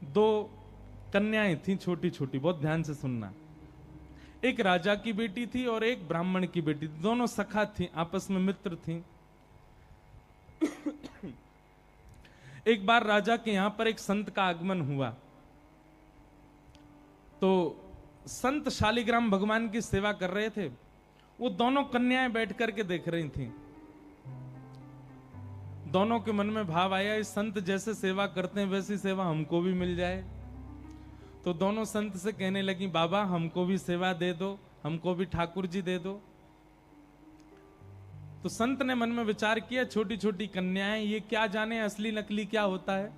दो कन्याएं थी छोटी छोटी, बहुत ध्यान से सुनना। एक राजा की बेटी थी और एक ब्राह्मण की बेटी थी, दोनों सखा थी, आपस में मित्र थी। एक बार राजा के यहां पर एक संत का आगमन हुआ, तो संत शालिग्राम भगवान की सेवा कर रहे थे। वो दोनों कन्याएं बैठ करके देख रही थीं। दोनों के मन में भाव आया, इस संत जैसे सेवा करते हैं वैसी सेवा हमको भी मिल जाए। तो दोनों संत से कहने लगी, बाबा हमको भी सेवा दे दो, हमको भी ठाकुर जी दे दो। तो संत ने मन में विचार किया, छोटी छोटी कन्याएं, ये क्या जाने असली नकली क्या होता है।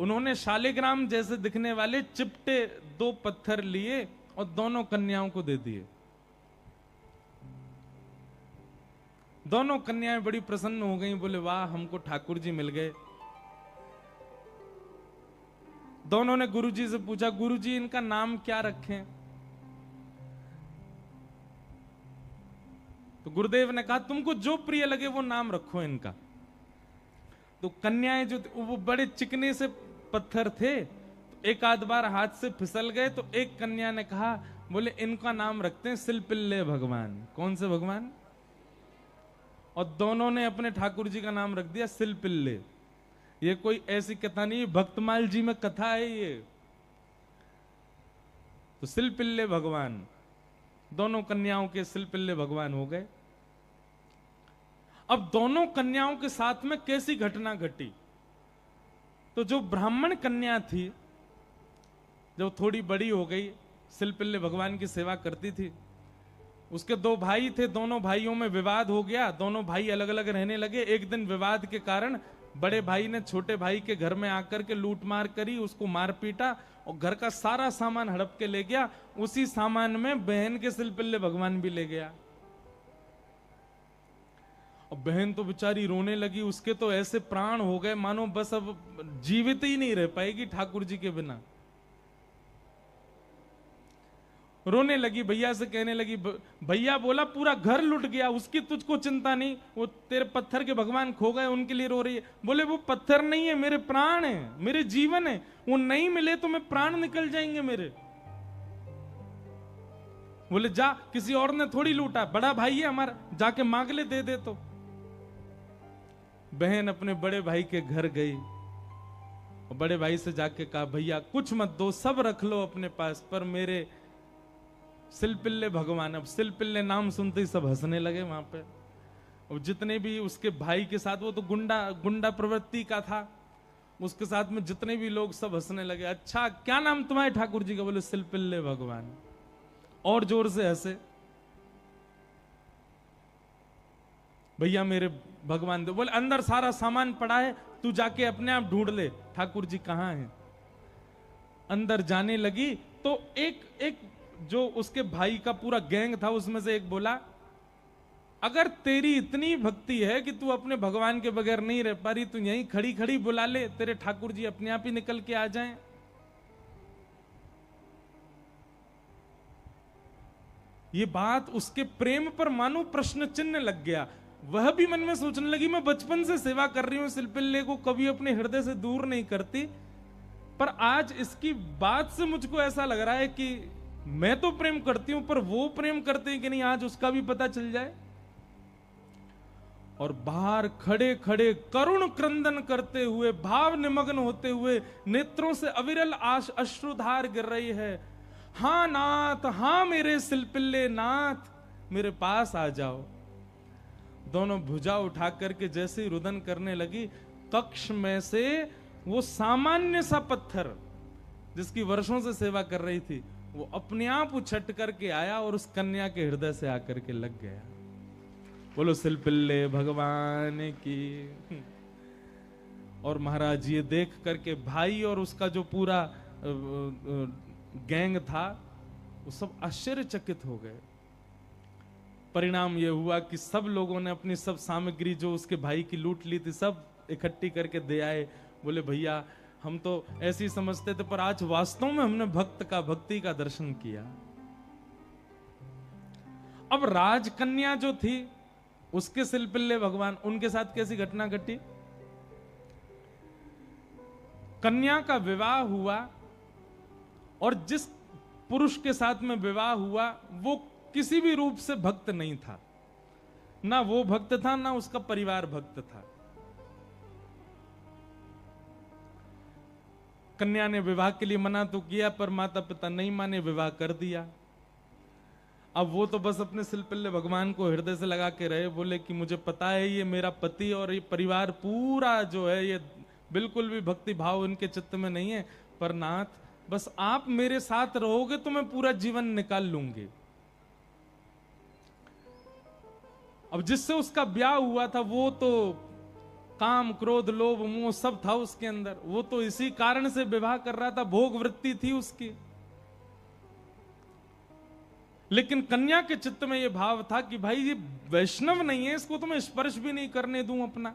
उन्होंने शालिग्राम जैसे दिखने वाले चिपटे 2 पत्थर लिए और दोनों कन्याओं को दे दिए। दोनों कन्याएं बड़ी प्रसन्न हो गईं, बोले वाह हमको ठाकुर जी मिल गए। दोनों ने गुरुजी से पूछा, गुरुजी इनका नाम क्या रखें? तो गुरुदेव ने कहा, तुमको जो प्रिय लगे वो नाम रखो इनका। तो कन्याएं जो वो बड़े चिकने से पत्थर थे, तो एक आध बार हाथ से फिसल गए। तो एक कन्या ने कहा, बोले इनका नाम रखते हैं सिलपिल्ले भगवान। कौन से भगवान? और दोनों ने अपने ठाकुर जी का नाम रख दिया सिलपिल्ले। ये कोई ऐसी कथा नहीं, भक्तमाल जी में कथा है ये। तो सिलपिल्ले भगवान, दोनों कन्याओं के सिलपिल्ले भगवान हो गए। अब दोनों कन्याओं के साथ में कैसी घटना घटी? तो जो ब्राह्मण कन्या थी, जो थोड़ी बड़ी हो गई, सिलपिल्ले भगवान की सेवा करती थी, उसके 2 भाई थे, दोनों भाइयों में विवाद हो गया, दोनों भाई अलग अलग रहने लगे। एक दिन विवाद के कारण बड़े भाई ने छोटे भाई के घर में आकर के लूट मार करी, उसको मार पीटा और घर का सारा सामान हड़प के ले गया। उसी सामान में बहन के सिलपिल्ले भगवान भी ले गया। और बहन तो बेचारी रोने लगी, उसके तो ऐसे प्राण हो गए मानो बस अब जीवित ही नहीं रह पाएगी ठाकुर जी के बिना। रोने लगी, भैया से कहने लगी, भैया बोला पूरा घर लुट गया, उसकी तुझको चिंता नहीं, वो तेरे पत्थर के भगवान खो गए उनके लिए रो रही है। बोले वो पत्थर नहीं है, मेरे प्राण है, मेरे जीवन है, वो नहीं मिले तो मैं प्राण निकल जाएंगे मेरे। बोले जा, किसी और ने थोड़ी लूटा, बड़ा भाई है हमारा, जाके मांग ले, दे दे। तो बहन अपने बड़े भाई के घर गई और बड़े भाई से जाके कहा, भैया कुछ मत दो, सब रख लो अपने पास, पर मेरे सिलपिल्ले भगवान। अब सिलपिल्ले नाम सुनते ही सब हंसने लगे वहां पे। और जितने भी उसके भाई के साथ, वो तो गुंडा प्रवृत्ति का था, उसके साथ में जितने भी लोग सब हंसने लगे। अच्छा क्या नाम तुम्हारे ठाकुर जी का? बोले सिलपिल्ले भगवान। और जोर से हंसे। भैया मेरे भगवान दे। बोले अंदर सारा सामान पड़ा है, तू जाके अपने आप ढूंढ ले ठाकुर जी कहां हैं। अंदर जाने लगी तो एक जो उसके भाई का पूरा गैंग था, उसमें से एक बोला, अगर तेरी इतनी भक्ति है कि तू अपने भगवान के बगैर नहीं रह पा रही, तू यहीं खड़ी खड़ी बुला ले, तेरे ठाकुर जी अपने आप ही निकल के आ जाएं। ये बात उसके प्रेम पर मानो प्रश्न चिन्ह लग गया। वह भी मन में सोचने लगी, मैं बचपन से सेवा कर रही हूं, सिलपिल्ले को कभी अपने हृदय से दूर नहीं करती, पर आज इसकी बात से मुझको ऐसा लग रहा है कि मैं तो प्रेम करती हूं, पर वो प्रेम करते हैं कि नहीं, आज उसका भी पता चल जाए। और बाहर खड़े खड़े करुण क्रंदन करते हुए, भाव निमग्न होते हुए, नेत्रों से अविरल अश्रुधार गिर रही है। हां नाथ, हां मेरे सिलपिल्ले नाथ, मेरे पास आ जाओ। दोनों भुजा उठा करके जैसे ही रुदन करने लगी, कक्ष में से वो सामान्य सा पत्थर जिसकी वर्षों से सेवा कर रही थी, वो अपने आप उछट करके आया और उस कन्या के हृदय से आकर के लग गया। बोलो सिलपिल्ले भगवान की। और महाराज ये देख करके भाई और उसका जो पूरा गैंग था, वो सब आश्चर्यचकित हो गए। परिणाम यह हुआ कि सब लोगों ने अपनी सब सामग्री जो उसके भाई की लूट ली थी, सब इकट्ठी करके दे आए। बोले भैया हम तो ऐसे ही समझते थे, पर आज वास्तव में हमने भक्ति का दर्शन किया। अब राजकन्या जो थी, उसके सिलपिल्ले भगवान, उनके साथ कैसी घटना घटी? कन्या का विवाह हुआ और जिस पुरुष के साथ में विवाह हुआ वो किसी भी रूप से भक्त नहीं था, ना वो भक्त था ना उसका परिवार भक्त था। कन्या ने विवाह के लिए मना तो किया पर माता पिता नहीं माने, विवाह कर दिया। अब वो तो बस अपने सिलपिल्ले भगवान को हृदय से लगा के रहे, बोले कि मुझे पता है ये मेरा पति और ये परिवार पूरा जो है ये बिल्कुल भी भक्ति भाव इनके चित्त में नहीं है, पर नाथ बस आप मेरे साथ रहोगे तो मैं पूरा जीवन निकाल लूंगी। अब जिससे उसका ब्याह हुआ था वो तो काम क्रोध लोभ मोह सब था उसके अंदर, वो तो इसी कारण से विवाह कर रहा था, भोग वृत्ति थी उसकी। लेकिन कन्या के चित्त में ये भाव था कि भाई ये वैष्णव नहीं है, इसको तो मैं स्पर्श भी नहीं करने दूं अपना।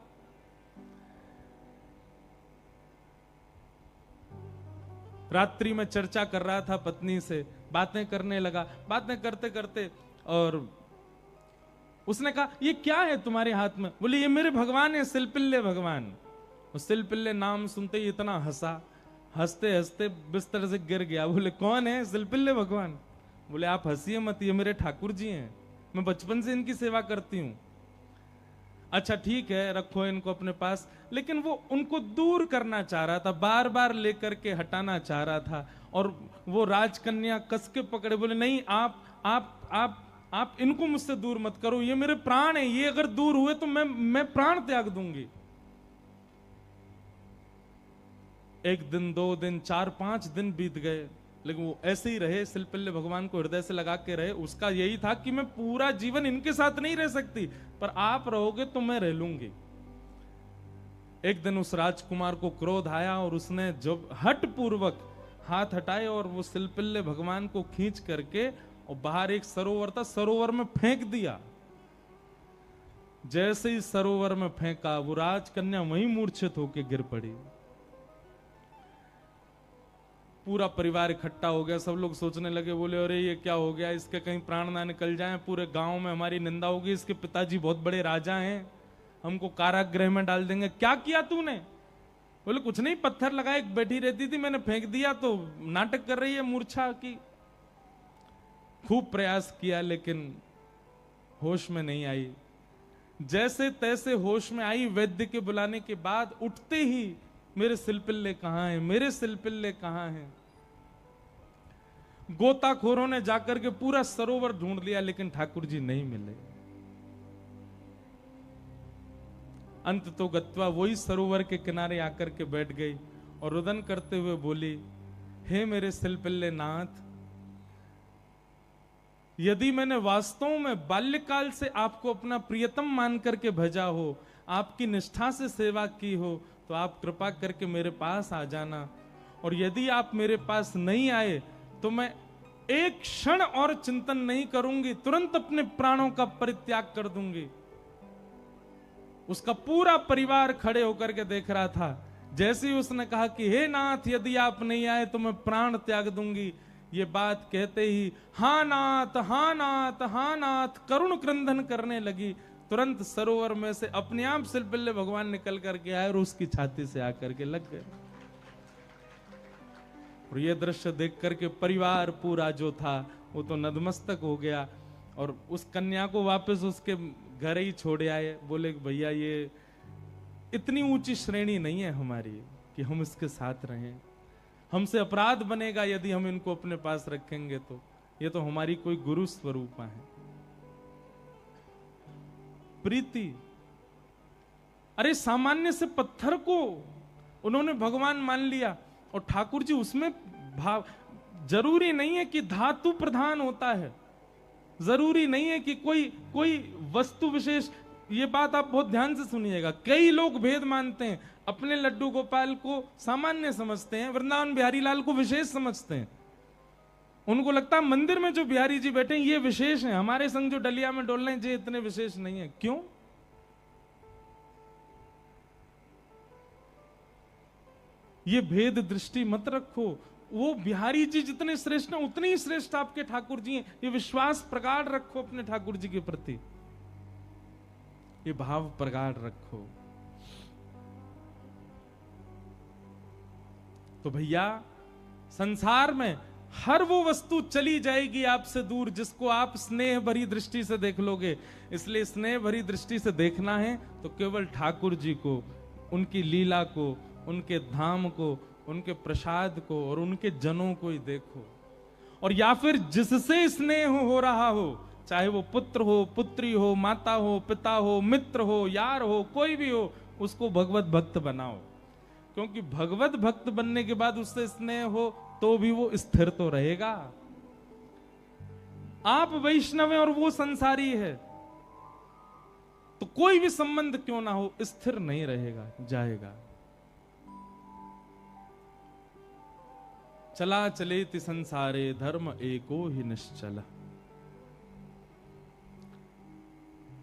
रात्रि में चर्चा कर रहा था पत्नी से, बातें करने लगा, बातें करते करते और उसने कहा ये क्या है तुम्हारे हाथ में? बोले ये मेरे भगवान है, सिलपिल्ले भगवान। सिलपिल्ले नाम सुनते ही इतना हंसा, हंसते हंसते बिस्तर से गिर गया। बोले कौन है? सिलपिल्ले भगवान। बोले आप हंसिए मत, ये मेरे ठाकुर जी हैं, मैं बचपन से इनकी सेवा करती हूं। अच्छा ठीक है, रखो इनको अपने पास। लेकिन वो उनको दूर करना चाह रहा था, बार बार लेकर के हटाना चाह रहा था। और वो राजकन्या कस के पकड़े, बोले नहीं आप इनको मुझसे दूर मत करो, ये मेरे प्राण है, ये अगर दूर हुए तो मैं प्राण त्याग दूंगी। एक दिन, 2 दिन, 4-5 दिन बीत गए, लेकिन वो ऐसे ही रहे, सिलपिल्ले भगवान को हृदय से लगा के रहे। उसका यही था कि मैं पूरा जीवन इनके साथ नहीं रह सकती, पर आप रहोगे तो मैं रह लूंगी। एक दिन उस राजकुमार को क्रोध आया और उसने जब हट पूर्वक हाथ हटाए और वो सिलपिल्ले भगवान को खींच करके और बाहर एक सरोवर था, सरोवर में फेंक दिया। जैसे ही सरोवर में फेंका वो राजकन्या वहीं मूर्छित होकर गिर पड़ी। पूरा परिवार इकट्ठा हो गया, सब लोग सोचने लगे, बोले अरे ये क्या हो गया, इसके कहीं प्राण ना निकल जाएं, पूरे गांव में हमारी निंदा होगी, इसके पिताजी बहुत बड़े राजा हैं, हमको कारागृह में डाल देंगे। क्या किया तूने? बोले कुछ नहीं, पत्थर लगाए, बैठी रहती थी, मैंने फेंक दिया तो नाटक कर रही है मूर्छा की। खूब प्रयास किया लेकिन होश में नहीं आई। जैसे तैसे होश में आई, वैद्य के बुलाने के बाद उठते ही मेरे सिलपिल्ले कहां हैं, मेरे सिलपिल्ले कहां हैं। गोताखोरों ने जाकर के पूरा सरोवर ढूंढ लिया लेकिन ठाकुर जी नहीं मिले। अंत तो गत्वा वही सरोवर के किनारे आकर के बैठ गई और रुदन करते हुए बोली, हे मेरे सिलपिल्ले नाथ, यदि मैंने वास्तव में बाल्यकाल से आपको अपना प्रियतम मान करके भजा हो, आपकी निष्ठा से सेवा की हो, तो आप कृपा करके मेरे पास आ जाना। और यदि आप मेरे पास नहीं आए तो मैं एक क्षण और चिंतन नहीं करूंगी, तुरंत अपने प्राणों का परित्याग कर दूंगी। उसका पूरा परिवार खड़े होकर के देख रहा था। जैसे ही उसने कहा कि हे नाथ, यदि आप नहीं आए तो मैं प्राण त्याग दूंगी, ये बात कहते ही हाँ नाथ, हाँ नाथ, हाँ नाथ करुण क्रंदन करने लगी। तुरंत सरोवर में से अपने आप सिलपिल्ले भगवान निकल करके आए और उसकी छाती से आकर के लग गए। और ये दृश्य देख करके परिवार पूरा जो था वो तो नतमस्तक हो गया और उस कन्या को वापस उसके घर ही छोड़ आए। बोले भैया ये इतनी ऊंची श्रेणी नहीं है हमारी कि हम इसके साथ रहें, हमसे अपराध बनेगा यदि हम इनको अपने पास रखेंगे तो। ये तो हमारी कोई गुरु स्वरूपा है। प्रीति, अरे सामान्य से पत्थर को उन्होंने भगवान मान लिया और ठाकुर जी उसमें भाव। जरूरी नहीं है कि धातु प्रधान होता है, जरूरी नहीं है कि कोई वस्तु विशेष। ये बात आप बहुत ध्यान से सुनिएगा। कई लोग भेद मानते हैं, अपने लड्डू गोपाल को सामान्य समझते हैं, वृंदावन बिहारी लाल को विशेष समझते हैं। उनको लगता है मंदिर में जो बिहारी जी बैठे हैं ये विशेष हैं, हमारे संग जो डलिया में डोल रहे हैं ये इतने विशेष नहीं है। क्यों? ये भेद दृष्टि मत रखो। वो बिहारी जी जितने श्रेष्ठ हैं उतने ही श्रेष्ठ आपके ठाकुर जी हैं। ये विश्वास प्रगाढ़ रखो अपने ठाकुर जी के प्रति, ये भाव प्रगाढ़ रखो। तो भैया संसार में हर वो वस्तु चली जाएगी आपसे दूर जिसको आप स्नेह भरी दृष्टि से देख लोगे। इसलिए स्नेह भरी दृष्टि से देखना है तो केवल ठाकुर जी को, उनकी लीला को, उनके धाम को, उनके प्रसाद को और उनके जनों को ही देखो। और या फिर जिससे स्नेह हो रहा हो, चाहे वो पुत्र हो, पुत्री हो, माता हो, पिता हो, मित्र हो, यार हो, कोई भी हो, उसको भगवत भक्त बनाओ। क्योंकि भगवत भक्त बनने के बाद उससे स्नेह हो तो भी वो स्थिर तो रहेगा। आप वैष्णव हैं और वो संसारी है, तो कोई भी संबंध क्यों ना हो स्थिर नहीं रहेगा, जाएगा। चला चलेति संसारे धर्म एको ही निश्चल।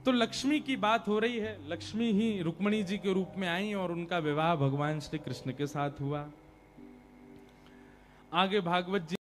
तो लक्ष्मी की बात हो रही है। लक्ष्मी ही रुक्मिणी जी के रूप में आई और उनका विवाह भगवान श्री कृष्ण के साथ हुआ। आगे भागवत जी